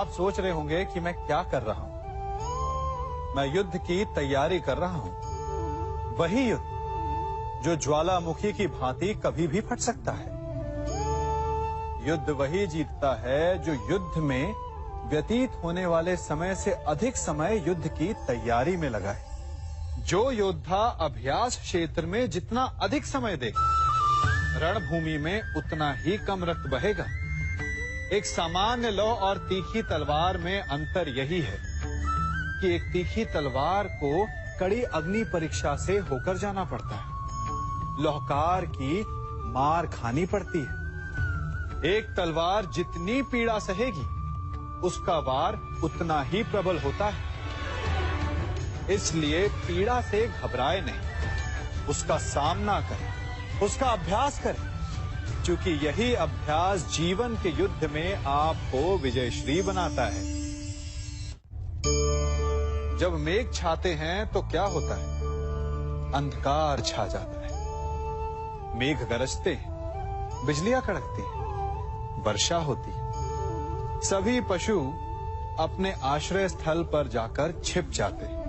आप सोच रहे होंगे कि मैं क्या कर रहा हूं। मैं युद्ध की तैयारी कर रहा हूं। वही युद्ध जो ज्वालामुखी की भांति कभी भी फट सकता है। युद्ध वही जीतता है जो युद्ध में व्यतीत होने वाले समय से अधिक समय युद्ध की तैयारी में लगाए। जो योद्धा अभ्यास क्षेत्र में जितना अधिक समय दे, रणभूमि में उतना ही कम रक्त बहेगा। एक सामान्य लौह और तीखी तलवार में अंतर यही है कि एक तीखी तलवार को कड़ी अग्नि परीक्षा से होकर जाना पड़ता है। लौहकार की मार खानी पड़ती है। एक तलवार जितनी पीड़ा सहेगी, उसका वार उतना ही प्रबल होता है। इसलिए पीड़ा से घबराए नहीं, उसका सामना करें, उसका अभ्यास करें, क्योंकि यही अभ्यास जीवन के युद्ध में आपको विजयश्री बनाता है। जब मेघ छाते हैं तो क्या होता है? अंधकार छा जाता है। मेघ गरजते हैं, बिजलियां कड़कती हैं, वर्षा होती है। सभी पशु अपने आश्रय स्थल पर जाकर छिप जाते हैं।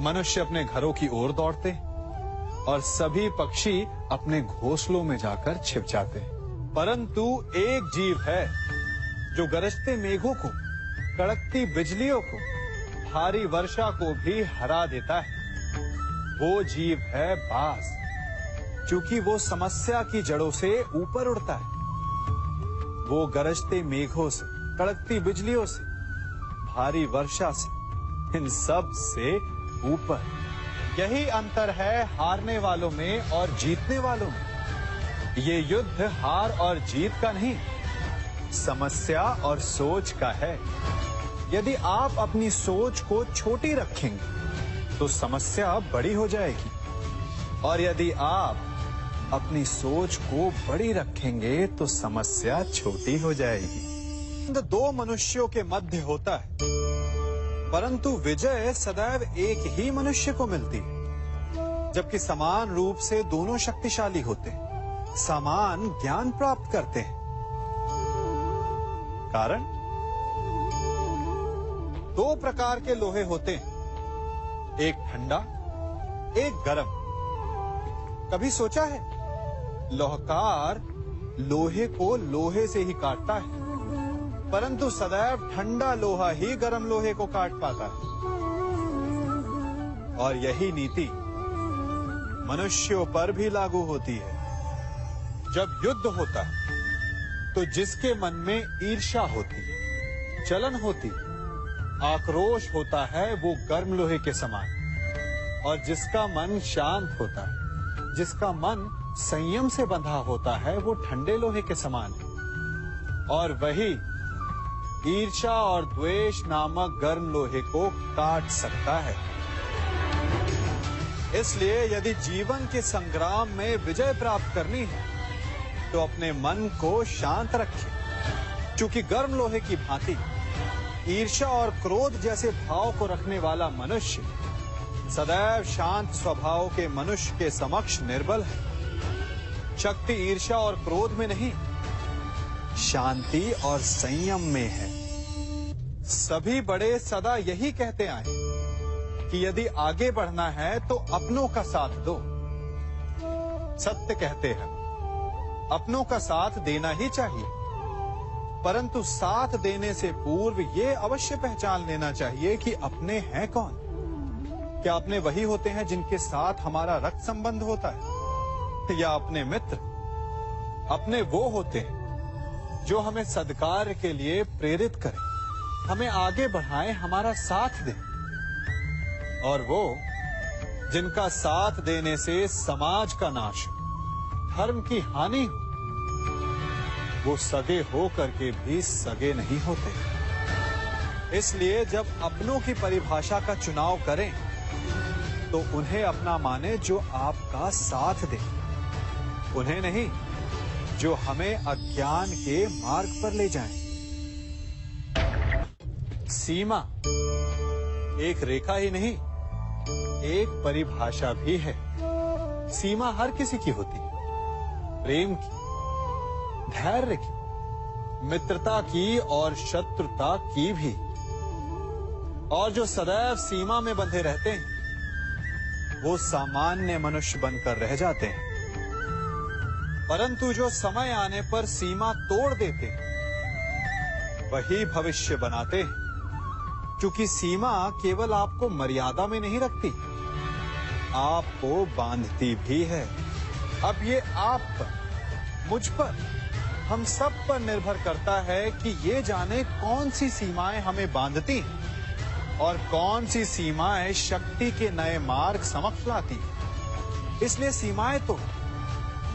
मनुष्य अपने घरों की ओर दौड़ते हैं और सभी पक्षी अपने घोंसलों में जाकर छिप जाते हैं। परंतु एक जीव है जो गरजते मेघों को, कड़कती बिजलियों को, भारी वर्षा को भी हरा देता है। वो जीव है बाज, क्योंकि वो समस्या की जड़ों से ऊपर उड़ता है। वो गरजते मेघों से, कड़कती बिजलियों से, भारी वर्षा से, इन सब से ऊपर। यही अंतर है हारने वालों में और जीतने वालों में। ये युद्ध हार और जीत का नहीं, समस्या और सोच का है। यदि आप अपनी सोच को छोटी रखेंगे तो समस्या बड़ी हो जाएगी, और यदि आप अपनी सोच को बड़ी रखेंगे तो समस्या छोटी हो जाएगी। दो मनुष्यों के मध्य होता है, परंतु विजय सदैव एक ही मनुष्य को मिलती है। जबकि समान रूप से दोनों शक्तिशाली होते हैं, समान ज्ञान प्राप्त करते हैं। कारण, दो प्रकार के लोहे होते हैं, एक ठंडा, एक गरम। कभी सोचा है? लोहकार लोहे को लोहे से ही काटता है, परंतु सदैव ठंडा लोहा ही गर्म लोहे को काट पाता है। और यही नीति मनुष्यों पर भी लागू होती है। जब युद्ध होता है तो जिसके मन में ईर्ष्या होती है, जलन होती है, आक्रोश होता है, वो गर्म लोहे के समान। और जिसका मन शांत होता है, जिसका मन संयम से बंधा होता है, वो ठंडे लोहे के समान है। और वही ईर्ष्या और द्वेष नामक गर्म लोहे को काट सकता है। इसलिए यदि जीवन के संग्राम में विजय प्राप्त करनी है तो अपने मन को शांत रखें, क्योंकि गर्म लोहे की भांति ईर्ष्या और क्रोध जैसे भाव को रखने वाला मनुष्य सदैव शांत स्वभाव के मनुष्य के समक्ष निर्बल है। शक्ति ईर्ष्या और क्रोध में नहीं, शांति और संयम में है। सभी बड़े सदा यही कहते आए कि यदि आगे बढ़ना है तो अपनों का साथ दो। सत्य कहते हैं, अपनों का साथ देना ही चाहिए, परंतु साथ देने से पूर्व ये अवश्य पहचान लेना चाहिए कि अपने हैं कौन। क्या अपने वही होते हैं जिनके साथ हमारा रक्त संबंध होता है, या अपने मित्र? अपने वो होते हैं जो हमें सद्कार्य के लिए प्रेरित करें, हमें आगे बढ़ाएं, हमारा साथ दें। और वो जिनका साथ देने से समाज का नाश हो, धर्म की हानि हो, वो सगे हो करके भी सगे नहीं होते। इसलिए जब अपनों की परिभाषा का चुनाव करें तो उन्हें अपना माने जो आपका साथ दे, उन्हें नहीं जो हमें अज्ञान के मार्ग पर ले जाएं। सीमा एक रेखा ही नहीं, एक परिभाषा भी है। सीमा हर किसी की होती है, प्रेम की, धैर्य की, मित्रता की और शत्रुता की भी। और जो सदैव सीमा में बंधे रहते हैं वो सामान्य मनुष्य बनकर रह जाते हैं, परंतु जो समय आने पर सीमा तोड़ देते हैं वही भविष्य बनाते हैं। क्योंकि सीमा केवल आपको मर्यादा में नहीं रखती, आपको बांधती भी है। अब ये आप पर, मुझ पर, हम सब पर निर्भर करता है कि ये जाने कौन सी सीमाएं हमें बांधती हैं और कौन सी सीमाएं शक्ति के नए मार्ग समक्ष लाती हैं। इसलिए सीमाएं तो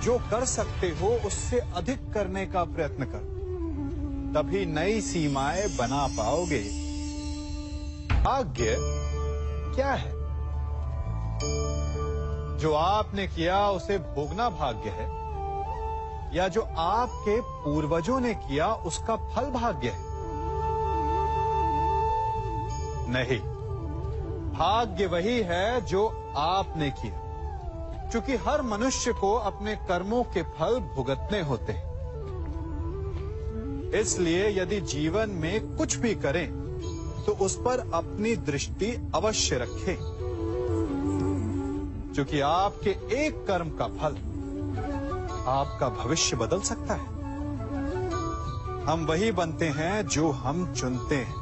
जो कर सकते हो उससे अधिक करने का प्रयत्न कर, तभी नई सीमाएं बना पाओगे। भाग्य क्या है? जो आपने किया उसे भोगना भाग्य है, या जो आपके पूर्वजों ने किया उसका फल भाग्य है? नहीं, भाग्य वही है जो आपने किया। क्योंकि हर मनुष्य को अपने कर्मों के फल भुगतने होते हैं। इसलिए यदि जीवन में कुछ भी करें तो उस पर अपनी दृष्टि अवश्य रखें, क्योंकि आपके एक कर्म का फल आपका भविष्य बदल सकता है। हम वही बनते हैं जो हम चुनते हैं,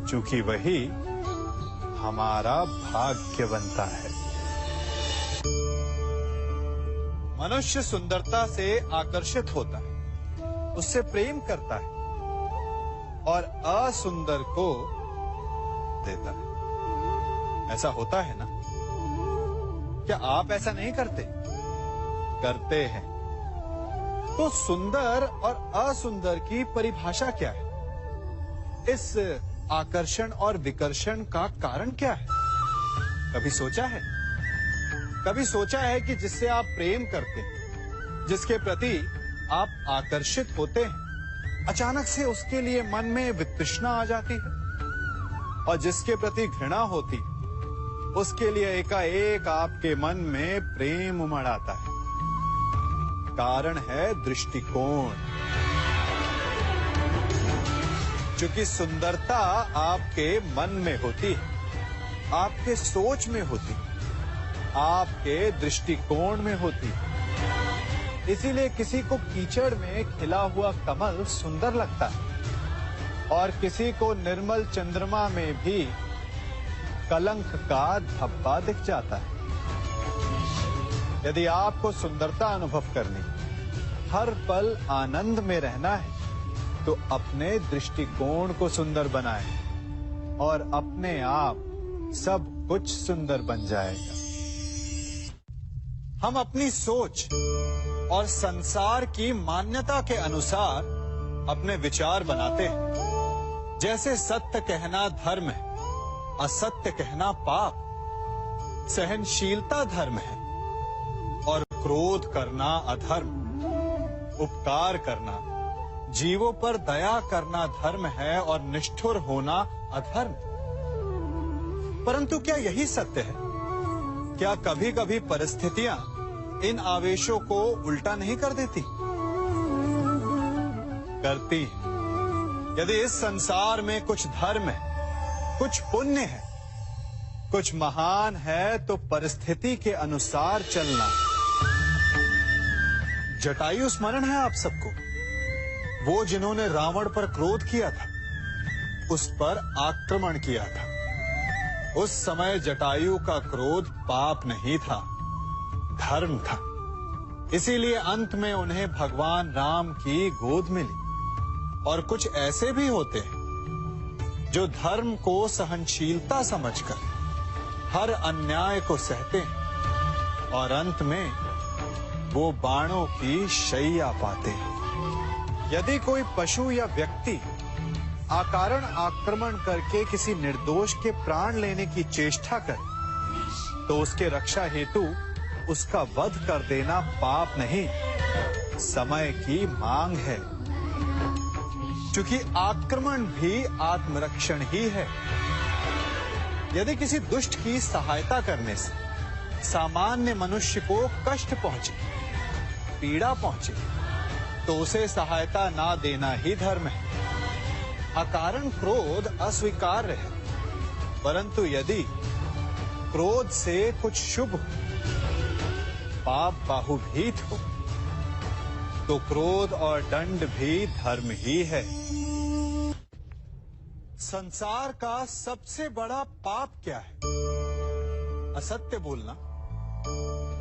क्योंकि वही हमारा भाग्य बनता है। मनुष्य सुंदरता से आकर्षित होता है, उससे प्रेम करता है और असुंदर को देता है। ऐसा होता है ना? क्या आप ऐसा नहीं करते? करते हैं। तो सुंदर और असुंदर की परिभाषा क्या है? इस आकर्षण और विकर्षण का कारण क्या है? कभी सोचा है? कभी सोचा है कि जिससे आप प्रेम करते हैं, जिसके प्रति आप आकर्षित होते हैं, अचानक से उसके लिए मन में वितृष्णा आ जाती है, और जिसके प्रति घृणा होती है उसके लिए एकाएक आपके मन में प्रेम उमड़ आता है। कारण है दृष्टिकोण। क्योंकि सुंदरता आपके मन में होती है, आपके सोच में होती है, आपके दृष्टिकोण में होती है। इसीलिए किसी को कीचड़ में खिला हुआ कमल सुंदर लगता है और किसी को निर्मल चंद्रमा में भी कलंक का धब्बा दिख जाता है। यदि आपको सुंदरता अनुभव करनी, हर पल आनंद में रहना है, तो अपने दृष्टिकोण को सुंदर बनाएं और अपने आप सब कुछ सुंदर बन जाएगा। हम अपनी सोच और संसार की मान्यता के अनुसार अपने विचार बनाते हैं। जैसे सत्य कहना धर्म है, असत्य कहना पाप, सहनशीलता धर्म है और क्रोध करना अधर्म, उपकार करना, जीवों पर दया करना धर्म है और निष्ठुर होना अधर्म। परंतु क्या यही सत्य है? क्या कभी कभी परिस्थितियां इन आवेशों को उल्टा नहीं कर देती? करती है। यदि इस संसार में कुछ धर्म है, कुछ पुण्य है, कुछ महान है, तो परिस्थिति के अनुसार चलना। जटायु स्मरण है आप सबको, वो जिन्होंने रावण पर क्रोध किया था, उस पर आक्रमण किया था। उस समय जटायु का क्रोध पाप नहीं था, धर्म था। इसीलिए अंत में उन्हें भगवान राम की गोद मिली। और कुछ ऐसे भी होते हैं जो धर्म को सहनशीलता समझकर हर अन्याय को सहते हैं और अंत में वो बाणों की शैया पाते हैं। यदि कोई पशु या व्यक्ति अकारण आक्रमण करके किसी निर्दोष के प्राण लेने की चेष्टा करे, तो उसके रक्षा हेतु उसका वध कर देना पाप नहीं, समय की मांग है। क्योंकि आक्रमण भी आत्मरक्षण ही है। यदि किसी दुष्ट की सहायता करने से सामान्य मनुष्य को कष्ट पहुंचे, पीड़ा पहुंचे, तो उसे सहायता ना देना ही धर्म है। अकारण क्रोध अस्वीकार्य है, परंतु यदि क्रोध से कुछ शुभ हो, पाप बाहुभीत हो, तो क्रोध और दंड भी धर्म ही है। संसार का सबसे बड़ा पाप क्या है? असत्य बोलना,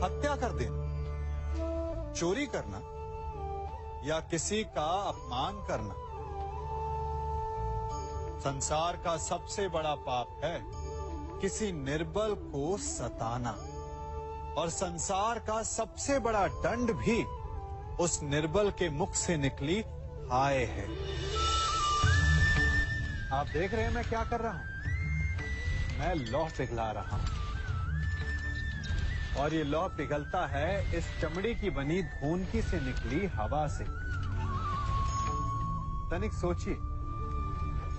हत्या कर देना, चोरी करना या किसी का अपमान करना। संसार का सबसे बड़ा पाप है किसी निर्बल को सताना, और संसार का सबसे बड़ा दंड भी उस निर्बल के मुख से निकली हाय है। आप देख रहे हैं मैं क्या कर रहा हूं? मैं लौह पिघला रहा हूं, और ये लौह पिघलता है इस चमड़ी की बनी धूनकी से निकली हवा से। तनिक सोचिए,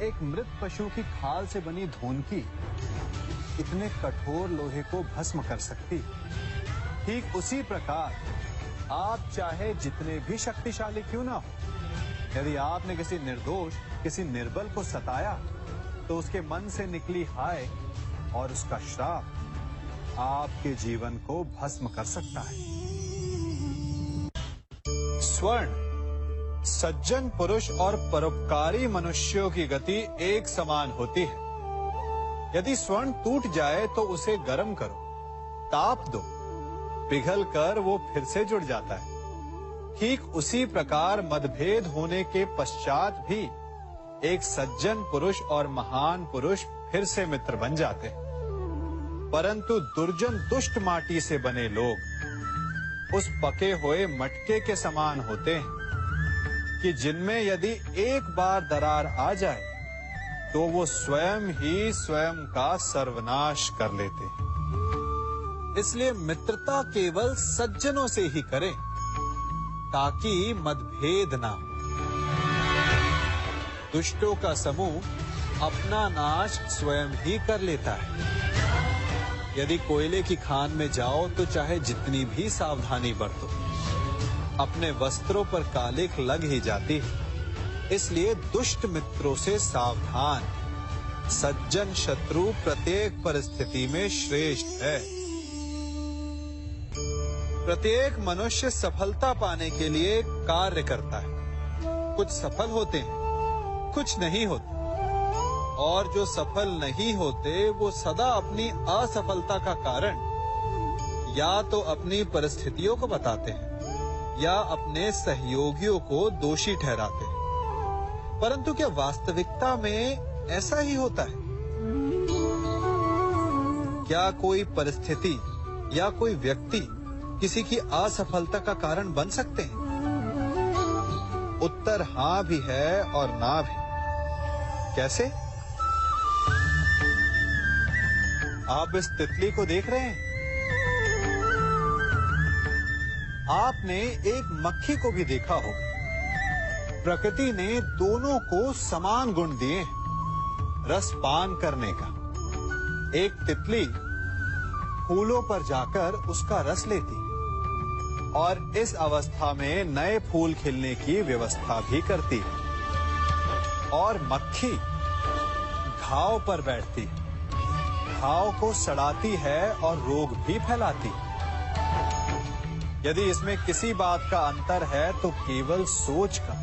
एक मृत पशु की खाल से बनी धूनकी इतने कठोर लोहे को भस्म कर सकती। ठीक उसी प्रकार आप चाहे जितने भी शक्तिशाली क्यों ना हो, यदि आपने किसी निर्दोष, किसी निर्बल को सताया, तो उसके मन से निकली हाय और उसका श्राप आपके जीवन को भस्म कर सकता है। स्वर्ण, सज्जन पुरुष और परोपकारी मनुष्यों की गति एक समान होती है। यदि स्वर्ण टूट जाए तो उसे गर्म करो, ताप दो, पिघल कर वो फिर से जुड़ जाता है। ठीक उसी प्रकार मतभेद होने के पश्चात भी एक सज्जन पुरुष और महान पुरुष फिर से मित्र बन जाते हैं। परंतु दुर्जन दुष्ट माटी से बने लोग उस पके हुए मटके के समान होते हैं कि जिनमें यदि एक बार दरार आ जाए तो वो स्वयं ही स्वयं का सर्वनाश कर लेते हैं। इसलिए मित्रता केवल सज्जनों से ही करें ताकि मतभेद ना हो। दुष्टों का समूह अपना नाश स्वयं ही कर लेता है। यदि कोयले की खान में जाओ तो चाहे जितनी भी सावधानी बरतो, अपने वस्त्रों पर कालिख लग ही जाती है। इसलिए दुष्ट मित्रों से सावधान। सज्जन शत्रु प्रत्येक परिस्थिति में श्रेष्ठ है। प्रत्येक मनुष्य सफलता पाने के लिए कार्य करता है। कुछ सफल होते हैं, कुछ नहीं होते, और जो सफल नहीं होते वो सदा अपनी असफलता का कारण या तो अपनी परिस्थितियों को बताते हैं या अपने सहयोगियों को दोषी ठहराते हैं। परंतु क्या वास्तविकता में ऐसा ही होता है? क्या कोई परिस्थिति या कोई व्यक्ति किसी की असफलता का कारण बन सकते हैं? उत्तर हाँ भी है और ना भी। कैसे? आप इस तितली को देख रहे हैं? आपने एक मक्खी को भी देखा होगा। प्रकृति ने दोनों को समान गुण दिए हैं रस पान करने का। एक तितली फूलों पर जाकर उसका रस लेती और इस अवस्था में नए फूल खिलने की व्यवस्था भी करती है, और मक्खी घाव पर बैठती है, घाव को सड़ाती है और रोग भी फैलाती है। यदि इसमें किसी बात का अंतर है तो केवल सोच का।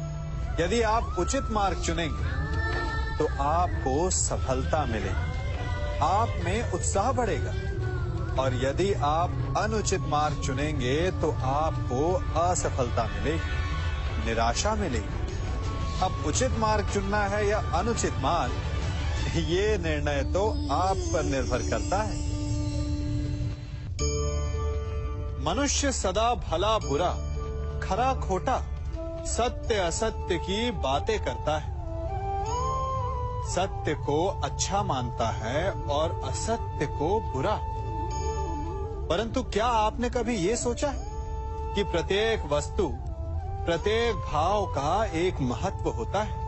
यदि आप उचित मार्ग चुनेंगे तो आपको सफलता मिलेगी, आप में उत्साह बढ़ेगा, और यदि आप अनुचित मार्ग चुनेंगे तो आपको असफलता मिलेगी, निराशा मिलेगी। अब उचित मार्ग चुनना है या अनुचित मार्ग, ये निर्णय तो आप पर निर्भर करता है। मनुष्य सदा भला बुरा, खरा खोटा, सत्य असत्य की बातें करता है। सत्य को अच्छा मानता है और असत्य को बुरा। परंतु क्या आपने कभी ये सोचा है कि प्रत्येक वस्तु, प्रत्येक भाव का एक महत्व होता है?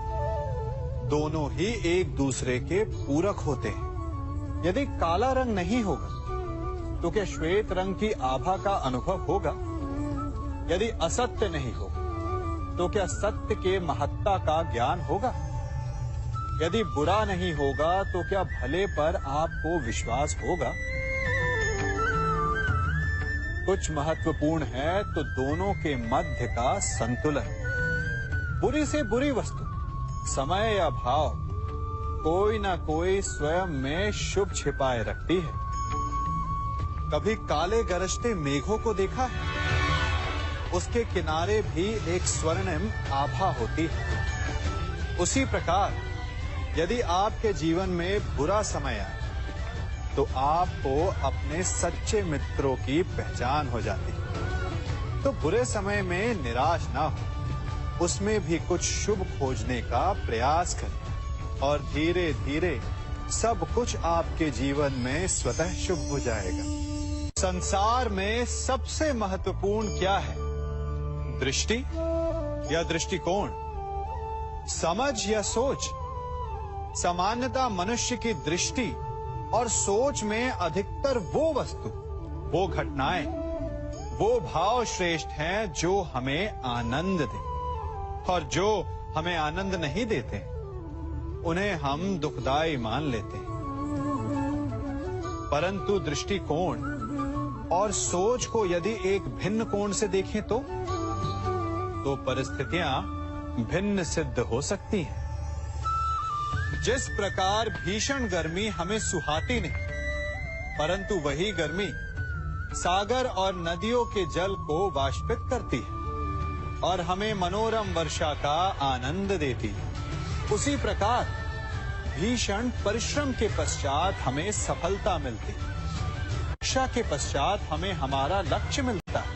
दोनों ही एक दूसरे के पूरक होते हैं। यदि काला रंग नहीं होगा तो क्या श्वेत रंग की आभा का अनुभव होगा? यदि असत्य नहीं होगा तो क्या सत्य के महत्ता का ज्ञान होगा? यदि बुरा नहीं होगा तो क्या भले पर आपको विश्वास होगा? कुछ महत्वपूर्ण है तो दोनों के मध्य का संतुलन। बुरी से बुरी वस्तु, समय या भाव, कोई ना कोई स्वयं में शुभ छिपाए रखती है। कभी काले गरजते मेघों को देखा है? उसके किनारे भी एक स्वर्णिम आभा होती है। उसी प्रकार यदि आपके जीवन में बुरा समय आए तो आपको अपने सच्चे मित्रों की पहचान हो जाती है। तो बुरे समय में निराश ना हो, उसमें भी कुछ शुभ खोजने का प्रयास करें और धीरे धीरे सब कुछ आपके जीवन में स्वतः शुभ हो जाएगा। संसार में सबसे महत्वपूर्ण क्या है? दृष्टि या दृष्टिकोण, समझ या सोच? सामान्यतः मनुष्य की दृष्टि और सोच में अधिकतर वो वस्तु, वो घटनाएं, वो भाव श्रेष्ठ हैं जो हमें आनंद दे, और जो हमें आनंद नहीं देते उन्हें हम दुखदाई मान लेते हैं। परंतु दृष्टिकोण और सोच को यदि एक भिन्न कोण से देखें तो परिस्थितियां भिन्न सिद्ध हो सकती हैं। जिस प्रकार भीषण गर्मी हमें सुहाती नहीं, परंतु वही गर्मी सागर और नदियों के जल को वाष्पित करती है और हमें मनोरम वर्षा का आनंद देती है, उसी प्रकार भीषण परिश्रम के पश्चात हमें सफलता मिलती है। वर्षा के पश्चात हमें हमारा लक्ष्य मिलता है।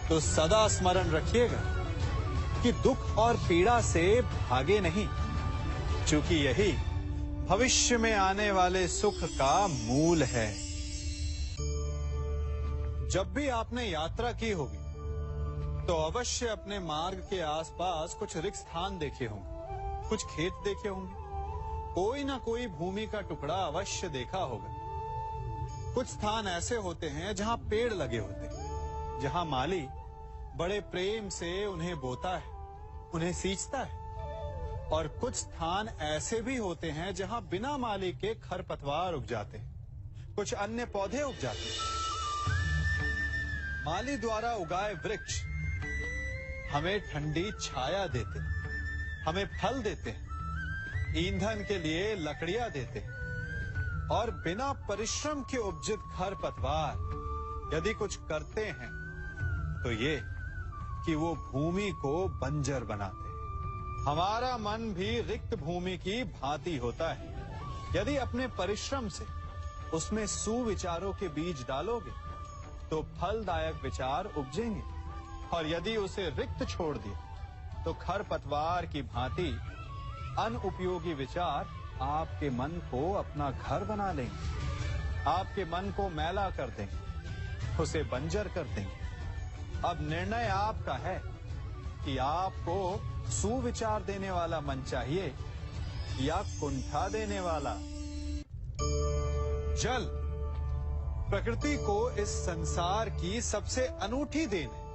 तो सदा स्मरण रखिएगा कि दुख और पीड़ा से भागे नहीं, क्योंकि यही भविष्य में आने वाले सुख का मूल है। जब भी आपने यात्रा की होगी तो अवश्य अपने मार्ग के आसपास कुछ रिक्त स्थान देखे होंगे, कुछ खेत देखे होंगे, कोई ना कोई भूमि का टुकड़ा अवश्य देखा होगा। कुछ स्थान ऐसे होते हैं जहां पेड़ लगे होते हैं, जहां माली बड़े प्रेम से उन्हें बोता है, उन्हें सींचता है। और कुछ स्थान ऐसे भी होते हैं जहां बिना माली के खरपतवार उग जाते हैं, कुछ अन्य पौधे उग जाते हैं। माली द्वारा उगाए वृक्ष हमें ठंडी छाया देते हैं, हमें फल देते हैं, ईंधन के लिए लकड़ियां देते हैं। और बिना परिश्रम के उपजित खरपतवार यदि कुछ करते हैं तो ये कि वो भूमि को बंजर बनाते हैं। हमारा मन भी रिक्त भूमि की भांति होता है। यदि अपने परिश्रम से उसमें सुविचारों के बीज डालोगे तो फलदायक विचार उपजेंगे, और यदि उसे रिक्त छोड़ दिया तो खरपतवार की भांति अनुपयोगी विचार आपके मन को अपना घर बना लेंगे, आपके मन को मैला कर देंगे, उसे बंजर कर देंगे। अब निर्णय आपका है कि आपको सुविचार देने वाला मन चाहिए या कुंठा देने वाला। जल प्रकृति को इस संसार की सबसे अनूठी देन है।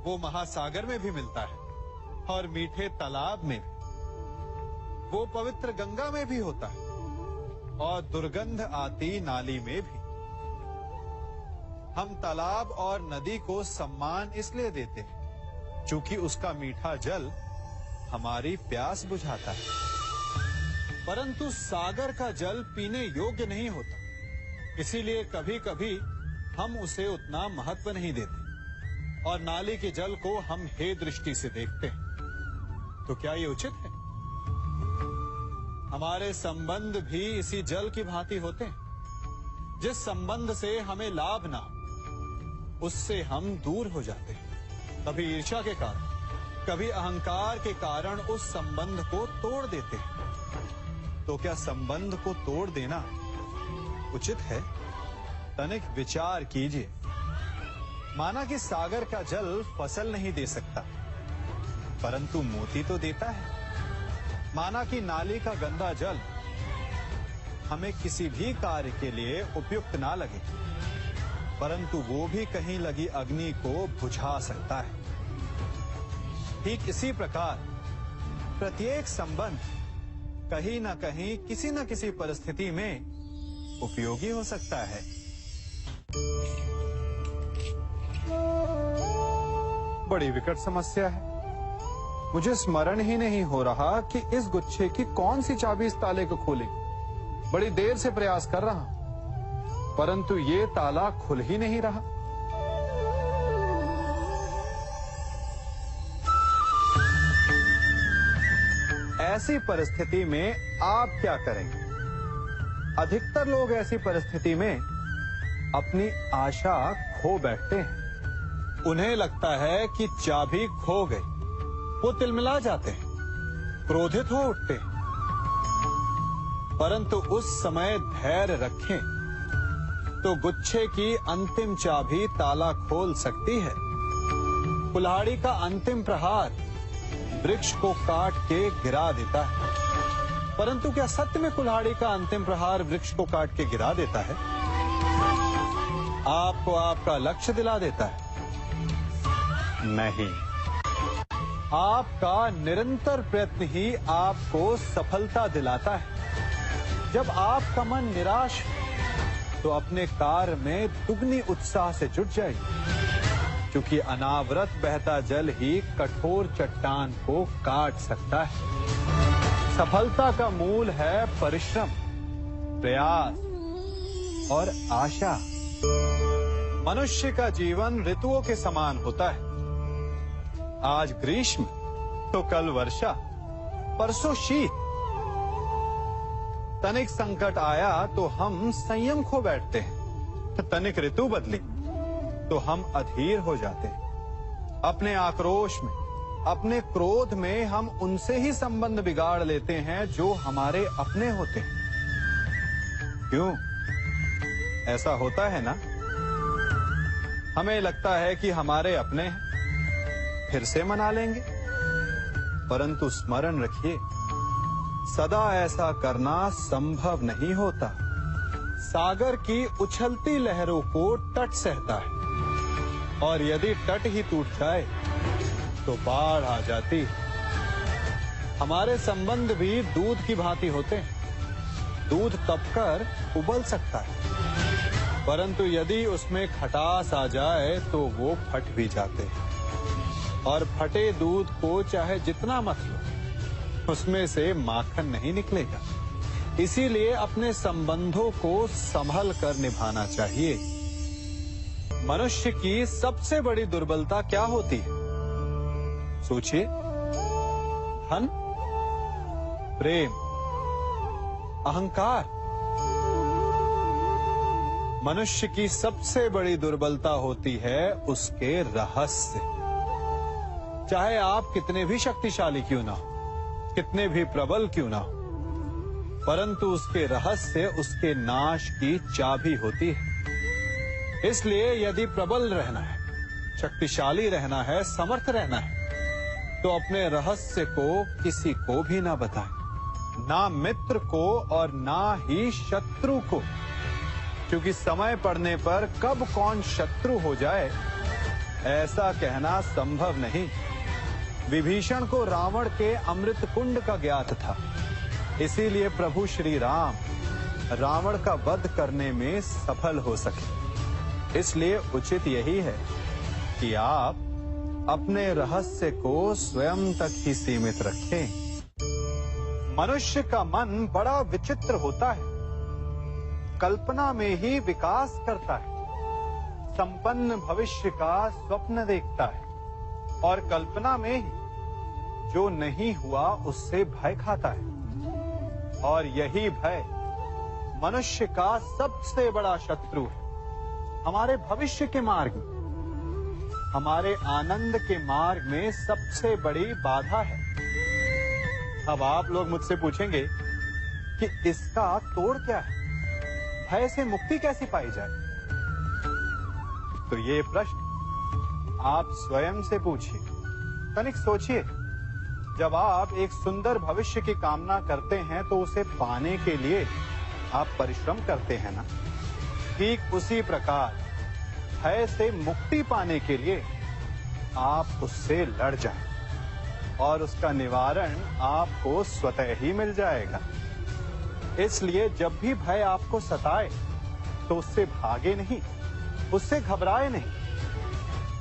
वो महासागर में भी मिलता है और मीठे तालाब में भी, वो पवित्र गंगा में भी होता है और दुर्गंध आती नाली में भी। हम तालाब और नदी को सम्मान इसलिए देते हैं क्योंकि उसका मीठा जल हमारी प्यास बुझाता है। परंतु सागर का जल पीने योग्य नहीं होता, इसीलिए कभी कभी हम उसे उतना महत्व नहीं देते और नाली के जल को हम हे दृष्टि से देखते हैं। तो क्या ये उचित है? हमारे संबंध भी इसी जल की भांति होते हैं। जिस संबंध से हमें लाभ ना हो उससे हम दूर हो जाते हैं। कभी ईर्ष्या के कारण, कभी अहंकार के कारण उस संबंध को तोड़ देते हैं। तो क्या संबंध को तोड़ देना उचित है? तनिक विचार कीजिए। माना कि सागर का जल फसल नहीं दे सकता, परंतु मोती तो देता है। माना कि नाली का गंदा जल हमें किसी भी कार्य के लिए उपयुक्त ना लगे, परंतु वो भी कहीं लगी अग्नि को बुझा सकता है। ठीक इसी प्रकार प्रत्येक संबंध कहीं ना कहीं किसी न किसी परिस्थिति में उपयोगी हो सकता है। बड़ी विकट समस्या है। मुझे स्मरण ही नहीं हो रहा कि इस गुच्छे की कौन सी चाबी इस ताले को खोलेगी। बड़ी देर से प्रयास कर रहा हूं, परंतु ये ताला खुल ही नहीं रहा। ऐसी परिस्थिति में आप क्या करेंगे? अधिकतर लोग ऐसी परिस्थिति में अपनी आशा खो बैठते हैं। उन्हें लगता है कि चाबी खो गई। वो तिलमिला जाते हैं, क्रोधित हो उठते हैं। परंतु उस समय धैर्य रखें तो गुच्छे की अंतिम चाबी ताला खोल सकती है। कुल्हाड़ी का अंतिम प्रहार वृक्ष को काट के गिरा देता है, परंतु क्या सत्य में कुल्हाड़ी का अंतिम प्रहार वृक्ष को काट के गिरा देता है? आपको आपका लक्ष्य दिला देता है? नहीं। आपका निरंतर प्रयत्न ही आपको सफलता दिलाता है। जब आपका मन निराश हो तो अपने कार्य में दुगनी उत्साह से जुट जाइए, क्योंकि अनावरत बहता जल ही कठोर चट्टान को काट सकता है। सफलता का मूल है परिश्रम, प्रयास और आशा। मनुष्य का जीवन ऋतुओं के समान होता है। आज ग्रीष्म तो कल वर्षा, परसों शीत। तनिक संकट आया तो हम संयम खो बैठते हैं। तनिक ऋतु बदली तो हम अधीर हो जाते हैं। अपने आक्रोश में, अपने क्रोध में हम उनसे ही संबंध बिगाड़ लेते हैं जो हमारे अपने होते हैं। क्यों ऐसा होता है ना? हमें लगता है कि हमारे अपने हैं, फिर से मना लेंगे। परंतु स्मरण रखिए, सदा ऐसा करना संभव नहीं होता। सागर की उछलती लहरों को तट सहता है, और यदि तट ही टूट जाए तो बाढ़ आ जाती। हमारे संबंध भी दूध की भांति होते हैं। दूध तपकर उबल सकता है, परंतु यदि उसमें खटास आ जाए तो वो फट भी जाते हैं। और फटे दूध को चाहे जितना मत लो, उसमें से माखन नहीं निकलेगा। इसीलिए अपने संबंधों को संभल कर निभाना चाहिए। मनुष्य की सबसे बड़ी दुर्बलता क्या होती है? सोचिए। धन, प्रेम, अहंकार। मनुष्य की सबसे बड़ी दुर्बलता होती है उसके रहस्य। चाहे आप कितने भी शक्तिशाली क्यों ना हो, कितने भी प्रबल क्यों ना हो, परंतु उसके रहस्य उसके नाश की चाबी होती है। इसलिए यदि प्रबल रहना है, शक्तिशाली रहना है, समर्थ रहना है, तो अपने रहस्य को किसी को भी ना बताएं, ना मित्र को और ना ही शत्रु को, क्योंकि समय पड़ने पर कब कौन शत्रु हो जाए ऐसा कहना संभव नहीं। विभीषण को रावण के अमृत कुंड का ज्ञात था, इसीलिए प्रभु श्री राम रावण का वध करने में सफल हो सके। इसलिए उचित यही है कि आप अपने रहस्य को स्वयं तक ही सीमित रखें। मनुष्य का मन बड़ा विचित्र होता है। कल्पना में ही विकास करता है, संपन्न भविष्य का स्वप्न देखता है, और कल्पना में ही जो नहीं हुआ उससे भय खाता है। और यही भय मनुष्य का सबसे बड़ा शत्रु है। हमारे भविष्य के मार्ग में, हमारे आनंद के मार्ग में सबसे बड़ी बाधा है। अब आप लोग मुझसे पूछेंगे कि इसका तोड़ क्या है, भय से मुक्ति कैसी पाई जाए? तो ये प्रश्न आप स्वयं से पूछिए। तनिक सोचिए, जब आप एक सुंदर भविष्य की कामना करते हैं तो उसे पाने के लिए आप परिश्रम करते हैं ना? ठीक उसी प्रकार भय से मुक्ति पाने के लिए आप उससे लड़ जाएं। और उसका निवारण आपको स्वतः ही मिल जाएगा। इसलिए जब भी भय आपको सताए तो उससे भागे नहीं, उससे घबराए नहीं,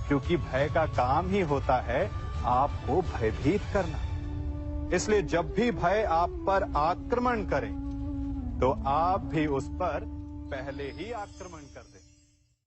क्योंकि भय का काम ही होता है आपको भयभीत करना। इसलिए जब भी भय आप पर आक्रमण करे तो आप भी उस पर पहले ही आक्रमण